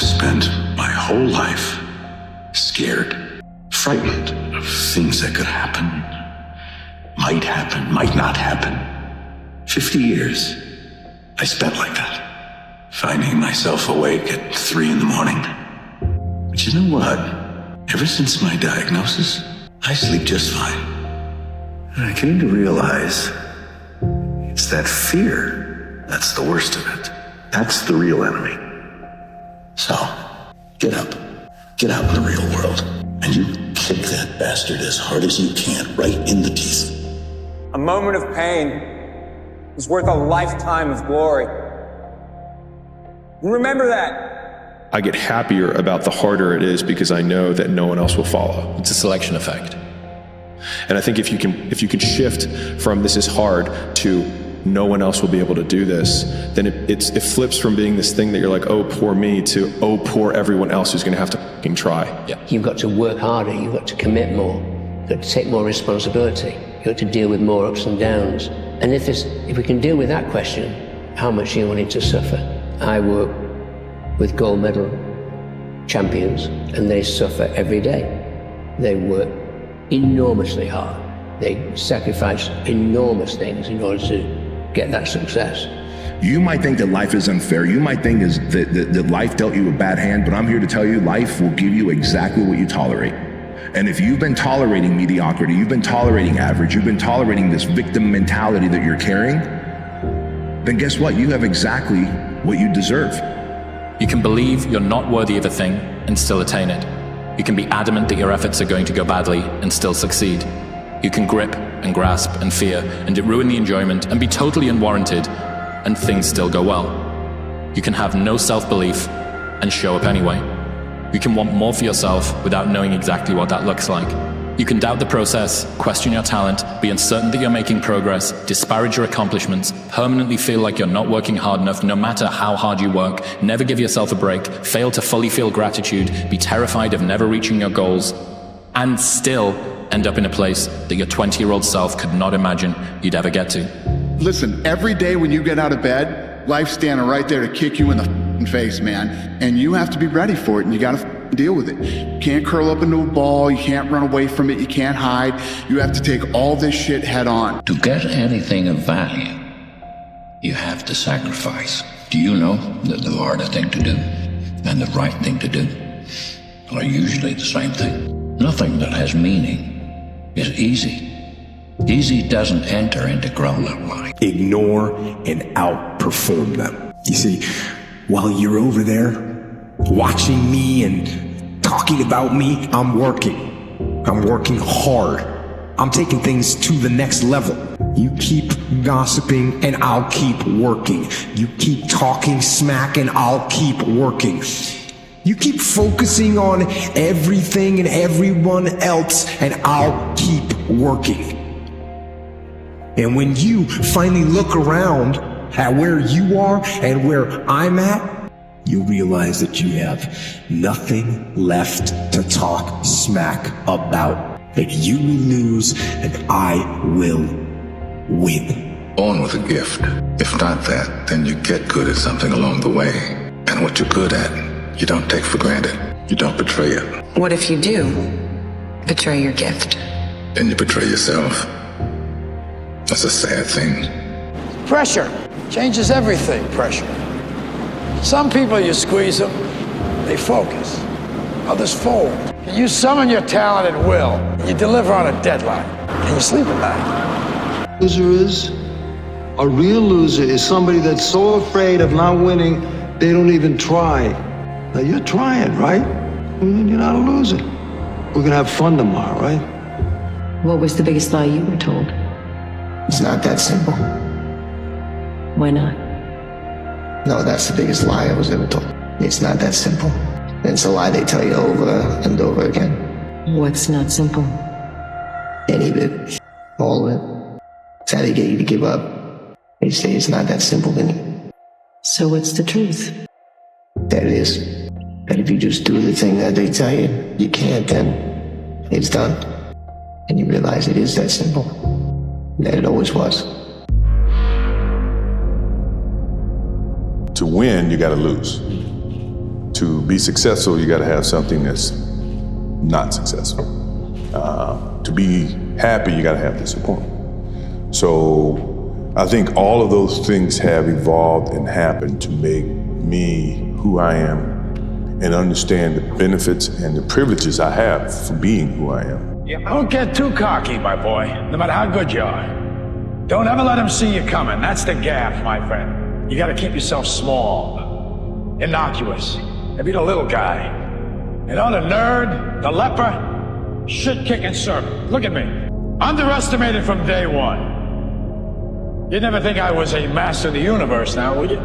I've spent my whole life scared, frightened of things that could happen, might not happen. 50 years I spent like that, finding myself awake at 3 a.m. But you know what? Ever since my diagnosis, I sleep just fine. And I came to realize it's that fear that's the worst of it. That's the real enemy. So, get up. Get out in the real world. And you kick that bastard as hard as you can, right in the teeth. A moment of pain is worth a lifetime of glory. Remember that. I get happier about the harder it is because I know that no one else will follow. It's a selection effect. And I think if you can shift from this is hard to no one else will be able to do this, then it flips from being this thing that you're like, oh, poor me, to oh, poor everyone else who's going to have to fucking try. Yeah. You've got to work harder. You've got to commit more. You've got to take more responsibility. You've got to deal with more ups and downs. And if we can deal with that question, how much are you willing to suffer? I work with gold medal champions, and they suffer every day. They work enormously hard. They sacrifice enormous things in order to get that success. You might think that life is unfair. You might think that life dealt you a bad hand, but I'm here to tell you life will give you exactly what you tolerate. And if you've been tolerating mediocrity, you've been tolerating average, you've been tolerating this victim mentality that you're carrying, then guess what? You have exactly what you deserve. You can believe you're not worthy of a thing and still attain it. You can be adamant that your efforts are going to go badly and still succeed. You can grip and grasp and fear and ruin the enjoyment and be totally unwarranted and things still go well. You can have no self-belief and show up anyway. You can want more for yourself without knowing exactly what that looks like. You can doubt the process, question your talent, be uncertain that you're making progress, disparage your accomplishments, permanently feel like you're not working hard enough no matter how hard you work, never give yourself a break, fail to fully feel gratitude, be terrified of never reaching your goals, and still end up in a place that your 20-year-old self could not imagine you'd ever get to. Listen, every day when you get out of bed, life's standing right there to kick you in the face, man. And you have to be ready for it, and you gotta deal with it. You can't curl up into a ball, you can't run away from it, you can't hide. You have to take all this shit head on. To get anything of value, you have to sacrifice. Do you know that the harder thing to do and the right thing to do are usually the same thing? Nothing that has meaning is easy. Easy doesn't enter into grown-up life. Ignore and outperform them. You see, while you're over there watching me and talking about me, I'm working. I'm working hard. I'm taking things to the next level. You keep gossiping and I'll keep working. You keep talking smack and I'll keep working. You keep focusing on everything and everyone else and I'll keep working. And when you finally look around at where you are and where I'm at, you'll realize that you have nothing left to talk smack about. That you will lose and I will win. Born with a gift. If not that, then you get good at something along the way. And what you're good at, you don't take for granted. You don't betray it. What if you do betray your gift? Then you betray yourself. That's a sad thing. Pressure changes everything, pressure. Some people, you squeeze them, they focus. Others fold. You summon your talent at will. You deliver on a deadline. And you sleep at night. A real loser is somebody that's so afraid of not winning, they don't even try. Now you're trying, right? You're not a loser. We're gonna have fun tomorrow, right? What was the biggest lie you were told? It's not that simple. Why not? No, that's the biggest lie I was ever told. It's not that simple. It's a lie they tell you over and over again. What's not simple? Any of it. All of it. It's how they get you to give up. They say it's not that simple, then. So what's the truth? That it is. That if you just do the thing that they tell you, you can't, then it's done. And you realize it is that simple. That it always was. To win, you gotta lose. to be successful, you got to have something that's not successful. To be happy, you got to have disappointment. So I think all of those things have evolved and happened to make me who I am and understand the benefits and the privileges I have for being who I am. Yeah, don't get too cocky, my boy, no matter how good you are. Don't ever let them see you coming. That's the gap, my friend. You gotta keep yourself small, innocuous, and be the little guy. You know, the nerd, the leper, shit-kicking servant. Look at me. Underestimated from day one. You'd never think I was a master of the universe now, would you?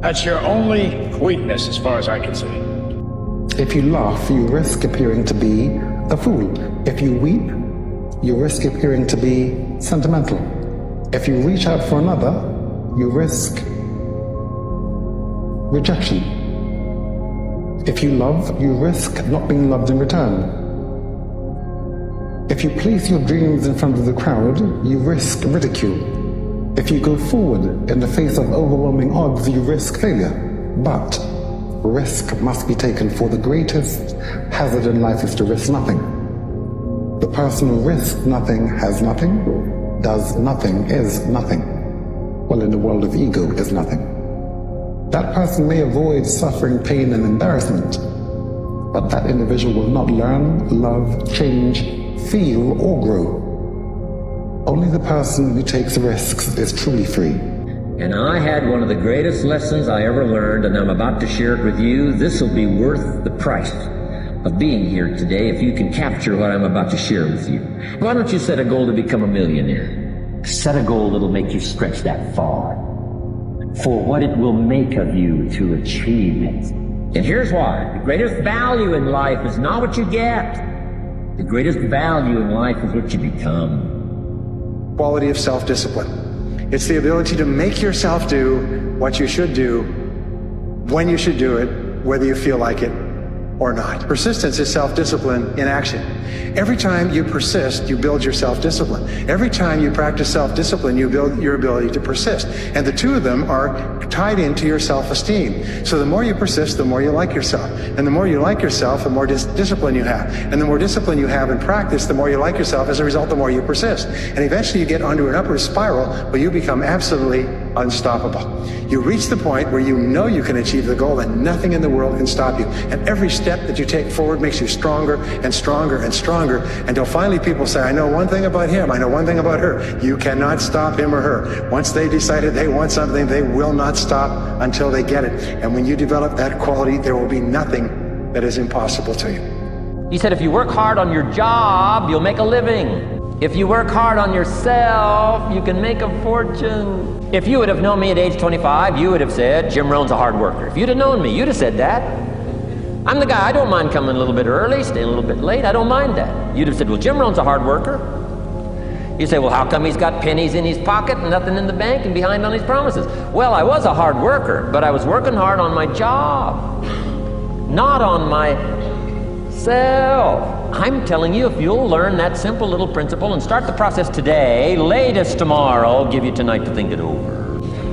That's your only weakness as far as I can see. If you laugh, you risk appearing to be a fool. If you weep, you risk appearing to be sentimental. If you reach out for another, you risk rejection. If you love, you risk not being loved in return. If you place your dreams in front of the crowd, you risk ridicule. If you go forward in the face of overwhelming odds, you risk failure. But risk must be taken, for the greatest hazard in life is to risk nothing. The person who risks nothing has nothing, does nothing is nothing. Well, in the world of ego is nothing. That person may avoid suffering, pain, and embarrassment, but that individual will not learn, love, change, feel, or grow. Only the person who takes risks is truly free. And I had one of the greatest lessons I ever learned, and I'm about to share it with you. This will be worth the price of being here today if you can capture what I'm about to share with you. Why don't you set a goal to become a millionaire? Set a goal that'll make you stretch that far for what it will make of you to achieve it. And here's why. The greatest value in life is not what you get. The greatest value in life is what you become. Quality of self-discipline. It's the ability to make yourself do what you should do, when you should do it, whether you feel like it or not. Persistence is self-discipline in action. Every time you persist, you build your self-discipline. Every time you practice self-discipline, you build your ability to persist. And the two of them are tied into your self-esteem. So the more you persist, the more you like yourself. And the more you like yourself, the more discipline you have. And the more discipline you have in practice, the more you like yourself. As a result, the more you persist. And eventually you get onto an upward spiral where you become absolutely unstoppable. You reach the point where you know you can achieve the goal and nothing in the world can stop you. And every step that you take forward makes you stronger and stronger and stronger, until finally people say, I know one thing about him, I know one thing about her. You cannot stop him or her. Once they decided they want something, they will not stop until they get it. And when you develop that quality, there will be nothing that is impossible to you. He said, if you work hard on your job, you'll make a living. If you work hard on yourself, you can make a fortune. If you would have known me at age 25, you would have said, Jim Rohn's a hard worker. If you'd have known me, you'd have said that. I'm the guy, I don't mind coming a little bit early, staying a little bit late, I don't mind that. You'd have said, well, Jim Rohn's a hard worker. You say, well, how come he's got pennies in his pocket and nothing in the bank and behind on his promises? Well, I was a hard worker, but I was working hard on my job, not on myself. I'm telling you, if you'll learn that simple little principle and start the process today, latest tomorrow, give you tonight to think it over.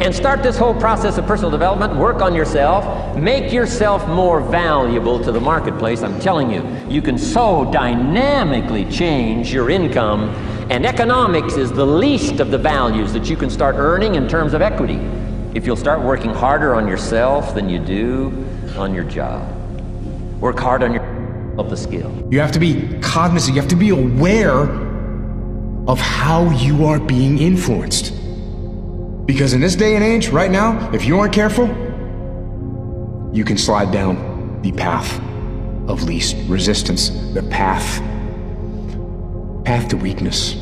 And start this whole process of personal development, work on yourself, make yourself more valuable to the marketplace. I'm telling you, you can so dynamically change your income, and economics is the least of the values that you can start earning in terms of equity if you'll start working harder on yourself than you do on your job. Work hard on the skill. You have to be cognizant, you have to be aware of how you are being influenced. Because in this day and age, right now, if you aren't careful, you can slide down the path of least resistance, the path to weakness,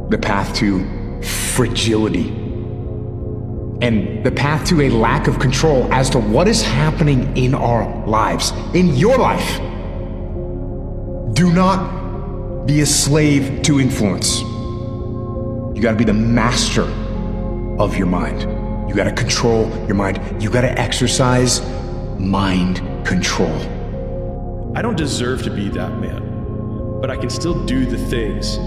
the path to fragility, and the path to a lack of control as to what is happening in our lives, in your life. Do not be a slave to influence. You gotta be the master of your mind. You gotta control your mind. You gotta exercise mind control. I don't deserve to be that man, but I can still do the things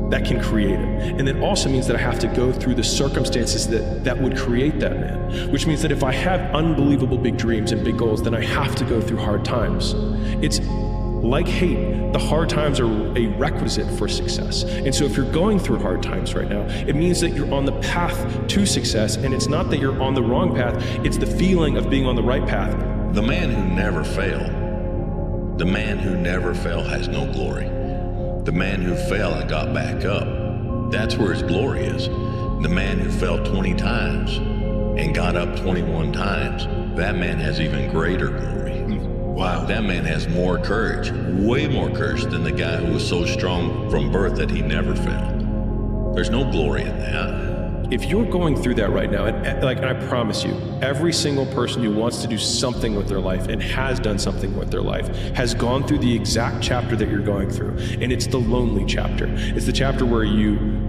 that can create it. And that also means that I have to go through the circumstances that would create that man, which means that if I have unbelievable big dreams and big goals, then I have to go through hard times. It's like hate, the hard times are a requisite for success. And so if you're going through hard times right now, it means that you're on the path to success, and it's not that you're on the wrong path, it's the feeling of being on the right path. The man who never failed, the man who never fell has no glory. The man who fell and got back up, that's where his glory is. The man who fell 20 times and got up 21 times, that man has even greater glory. Wow, that man has more courage, way more courage than the guy who was so strong from birth that he never fell. There's no glory in that. If you're going through that right now, and I promise you, every single person who wants to do something with their life and has done something with their life has gone through the exact chapter that you're going through. And it's the lonely chapter. It's the chapter where you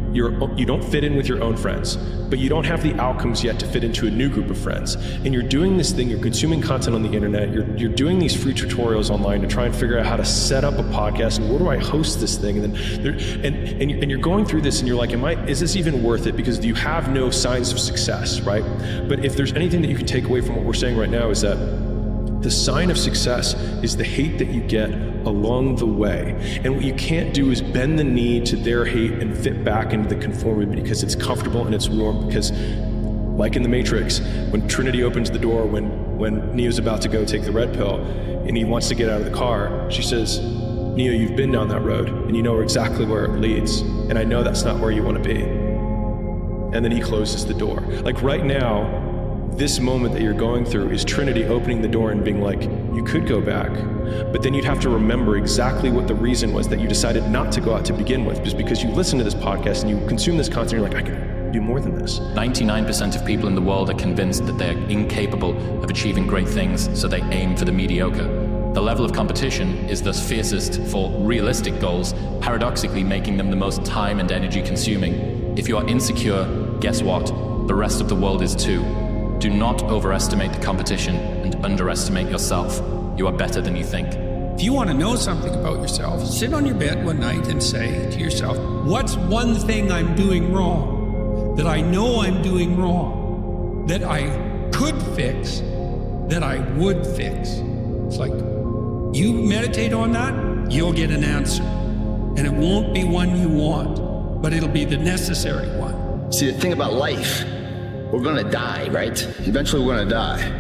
don't fit in with your own friends, but you don't have the outcomes yet to fit into a new group of friends. And you're doing this thing, you're consuming content on the internet, you're doing these free tutorials online to try and figure out how to set up a podcast and where do I host this thing? And you're going through this and you're like, is this even worth it? Because you have no signs of success, right? But if there's anything that you can take away from what we're saying right now, is that the sign of success is the hate that you get along the way. And what you can't do is bend the knee to their hate and fit back into the conformity because it's comfortable and it's warm. Because like in the Matrix, when Trinity opens the door, when Neo's about to go take the red pill and he wants to get out of the car, she says, Neo, you've been down that road and you know exactly where it leads. And I know that's not where you want to be. And then he closes the door. Like right now, this moment that you're going through is Trinity opening the door and being like, you could go back, but then you'd have to remember exactly what the reason was that you decided not to go out to begin with, just because you listen to this podcast and you consume this content, you're like, I can do more than this. 99% of people in the world are convinced that they're incapable of achieving great things, so they aim for the mediocre. The level of competition is thus fiercest for realistic goals, paradoxically making them the most time and energy consuming. If you are insecure, guess what? The rest of the world is too. Do not overestimate the competition and underestimate yourself. You are better than you think. If you want to know something about yourself, sit on your bed one night and say to yourself, what's one thing I'm doing wrong, that I know I'm doing wrong, that I could fix, that I would fix? It's like, you meditate on that, you'll get an answer. And it won't be one you want, but it'll be the necessary one. See, the thing about life, we're gonna die, right? Eventually we're gonna die,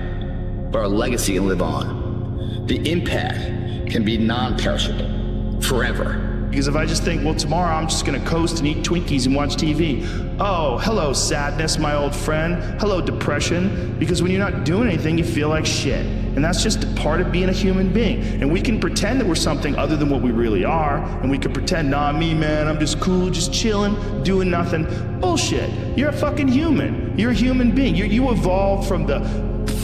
but our legacy can live on. The impact can be non-perishable, forever. Because if I just think, well, tomorrow I'm just gonna coast and eat Twinkies and watch TV. Oh, hello sadness, my old friend. Hello depression. Because when you're not doing anything, you feel like shit. And that's just a part of being a human being. And we can pretend that we're something other than what we really are. And we can pretend, nah, me, man, I'm just cool, just chilling, doing nothing. Bullshit. You're a fucking human. You're a human being. You evolved from the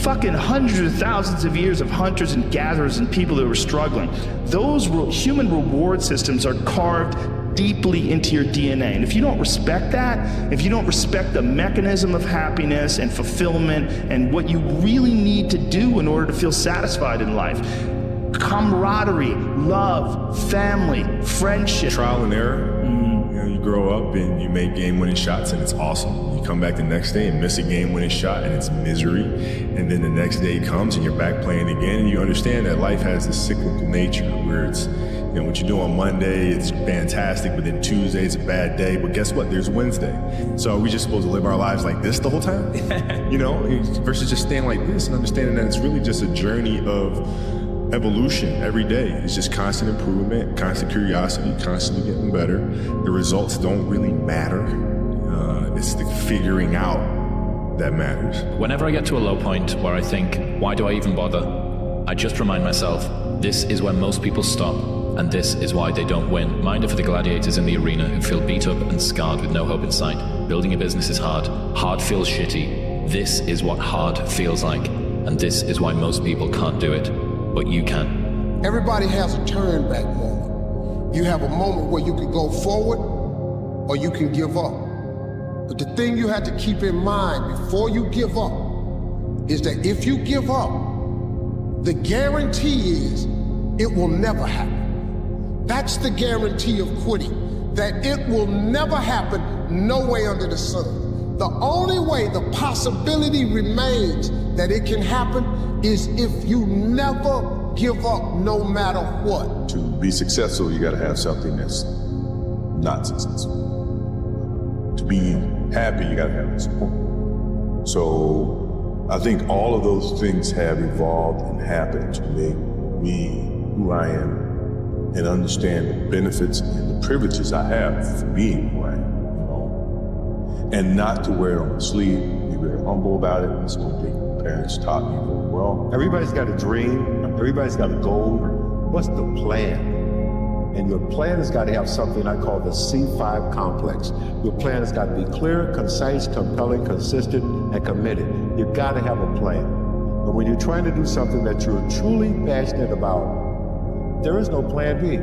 fucking hundreds of thousands of years of hunters and gatherers and people that were struggling. Those human reward systems are carved deeply into your DNA. And if you don't respect that, if you don't respect the mechanism of happiness and fulfillment and what you really need to do in order to feel satisfied in life, camaraderie, love, family, friendship. Trial and error. You grow up and you make game-winning shots and it's awesome. You come back the next day and miss a game-winning shot and it's misery. And then the next day comes and you're back playing again and you understand that life has this cyclical nature where it's, you know, what you do on Monday, it's fantastic, but then Tuesday it's a bad day. But guess what? There's Wednesday. So are we just supposed to live our lives like this the whole time? You know, versus just staying like this and understanding that it's really just a journey of evolution every day. It's just constant improvement, constant curiosity, constantly getting better. The results don't really matter. It's the figuring out that matters. Whenever I get to a low point where I think, why do I even bother? I just remind myself, this is where most people stop, and this is why they don't win. Mind it for the gladiators in the arena who feel beat up and scarred with no hope in sight. Building a business is hard. Hard feels shitty. This is what hard feels like, and this is why most people can't do it. But you can. Everybody has a turn back moment. You have a moment where you can go forward or you can give up. But the thing you have to keep in mind before you give up is that if you give up, the guarantee is it will never happen. That's the guarantee of quitting. that it will never happen, no way under the sun. The only way the possibility remains that it can happen is if you never give up no matter what. To be successful, you gotta have something that's not successful. To be happy, you gotta have support. So I think all of those things have evolved and happened to make me who I am and understand the benefits and the privileges I have for being who I am, you know? And not to wear it on my sleeve, be very humble about it. That's one thing my parents taught me very well. Everybody's got a dream, everybody's got a goal. What's the plan? And your plan has got to have something I call the C5 complex. Your plan has got to be clear, concise, compelling, consistent, and committed. You've got to have a plan. And when you're trying to do something that you're truly passionate about, there is no plan B.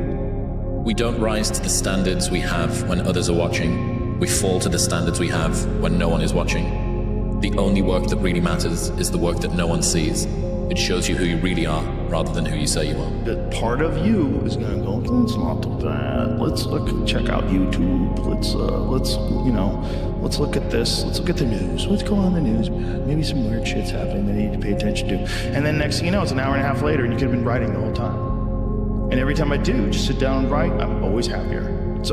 We don't rise to the standards we have when others are watching. We fall to the standards we have when no one is watching. The only work that really matters is the work that no one sees. It shows you who you really are rather than who you say you are. That part of you is gonna go, let's not do that. Let's check out YouTube. Let's look at this. Let's look at the news. What's going on in the news, man? Maybe some weird shit's happening that I need to pay attention to. And then next thing you know, it's an hour and a half later and you could have been writing the whole time. And every time I do, just sit down and write, I'm always happier. There's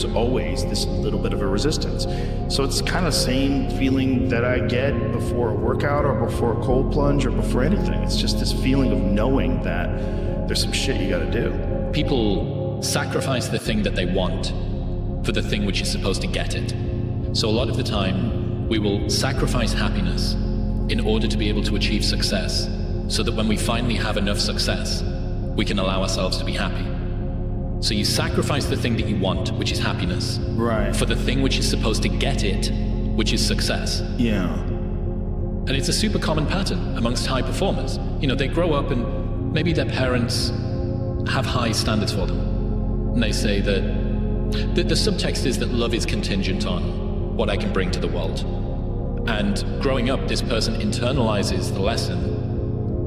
always this little bit of a resistance. So it's kind of the same feeling that I get before a workout or before a cold plunge or before anything. It's just this feeling of knowing that there's some shit you gotta do. People sacrifice the thing that they want for the thing which is supposed to get it. So a lot of the time, we will sacrifice happiness in order to be able to achieve success, so that when we finally have enough success, we can allow ourselves to be happy. So you sacrifice the thing that you want, which is happiness, right, for the thing which is supposed to get it, which is success. Yeah. And it's a super common pattern amongst high performers. You know, they grow up and maybe their parents have high standards for them. And they say that the subtext is that love is contingent on what I can bring to the world. And growing up, this person internalizes the lesson.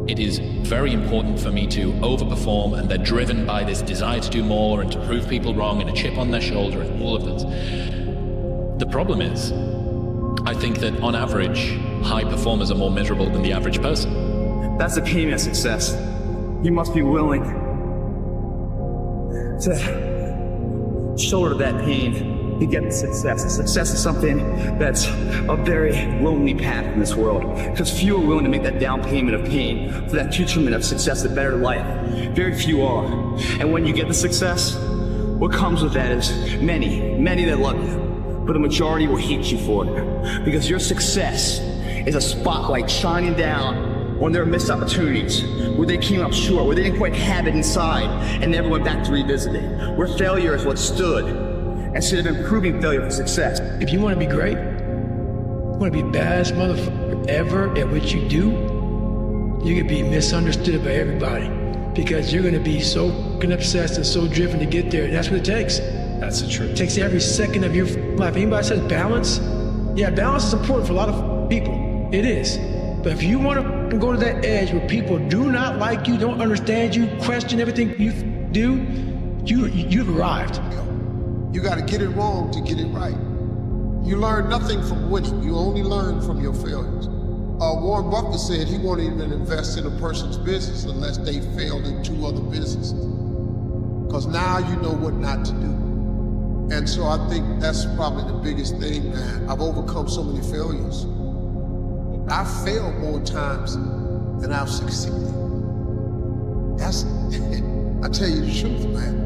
It is very important for me to overperform, and they're driven by this desire to do more and to prove people wrong and a chip on their shoulder and all of this. The problem is, I think that on average, high performers are more miserable than the average person. That's the pain of success. You must be willing to shoulder that pain to get the success. Success is something that's a very lonely path in this world, because few are willing to make that down payment of pain for that future of success, a better life. Very few are. And when you get the success, what comes with that is many that love you, but the majority will hate you for it, because your success is a spotlight shining down on their missed opportunities, where they came up short, where they didn't quite have it inside and never went back to revisit it, where failure is what stood instead of improving failure for success. If you want to be great, you want to be the baddest motherfucker ever at what you do, you can be misunderstood by everybody, because you're going to be so fucking obsessed and so driven to get there. And that's what it takes. That's the truth. It takes every second of your life. Anybody says balance? Yeah, balance is important for a lot of people. It is. But if you want to go to that edge where people do not like you, don't understand you, question everything you do, you've arrived. You got to get it wrong to get it right. You learn nothing from winning. You only learn from your failures. Warren Buffett said he won't even invest in a person's business unless they failed in 2 other businesses. Because now you know what not to do. And so I think that's probably the biggest thing, man. I've overcome so many failures. I've failed more times than I've succeeded. That's, I tell you the truth, man.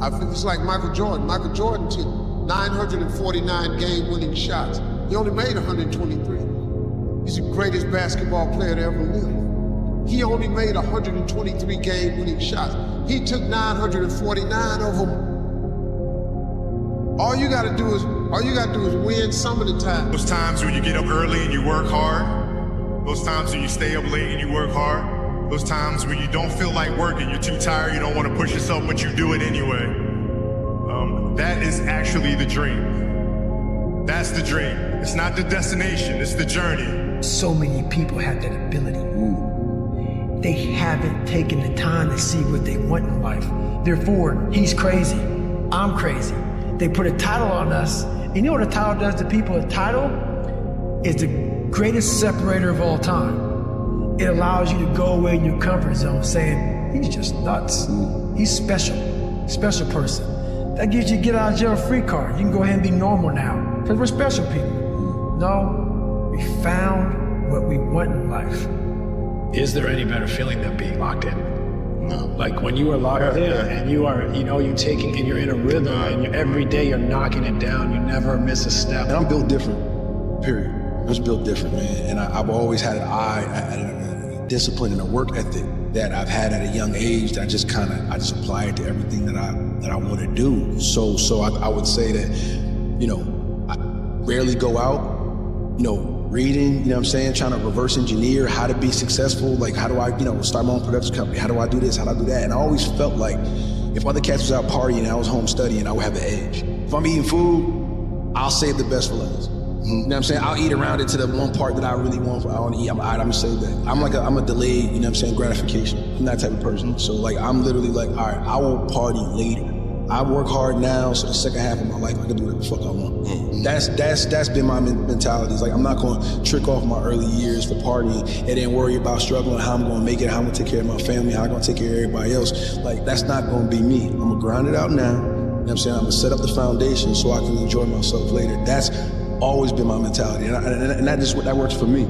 It's like Michael Jordan. Michael Jordan took 949 game-winning shots. He only made 123. He's the greatest basketball player to ever live. He only made 123 game-winning shots. He took 949 of them. All you gotta do is win some of the time. Those times when you get up early and you work hard. Those times when you stay up late and you work hard. Those times when you don't feel like working, you're too tired, you don't want to push yourself, but you do it anyway. That is actually the dream. That's the dream. It's not the destination, it's the journey. So many people have that ability. They haven't taken the time to see what they want in life. Therefore, he's crazy. I'm crazy. They put a title on us. You know what a title does to people? A title is the greatest separator of all time. It allows you to go away in your comfort zone saying, he's just nuts. He's special person. That gives you a get out of jail free card. You can go ahead and be normal now because we're special people. No, we found what we want in life. Is there any better feeling than being locked in? No. Like when you are locked in and you are, you're taking, and you're in a rhythm and every day you're knocking it down, you never miss a step. And I'm built different, period. I was built different, man. And I've always had an eye, a discipline and a work ethic that I've had at a young age that I just apply it to everything that I want to do. So I would say that, I rarely go out, reading, what I'm saying, trying to reverse engineer how to be successful. Like, how do I, start my own production company? How do I do this? How do I do that? And I always felt like if other cats was out partying and I was home studying, I would have the edge. If I'm eating food, I'll save the best for last. You know what I'm saying? I'll eat around it to the one part that I really want to eat. I'm gonna save that. I'm a delayed, gratification. I'm that type of person. So like, I'm literally like, all right, I will party later. I work hard now, so the second half of my life, I can do whatever the fuck I want. That's been my mentality. It's like, I'm not gonna trick off my early years for partying and then worry about struggling, how I'm gonna make it, how I'm gonna take care of my family, how I'm gonna take care of everybody else. Like, that's not gonna be me. I'm gonna grind it out now. You know what I'm saying? I'm gonna set up the foundation so I can enjoy myself later. That's always been my mentality, and that works for me.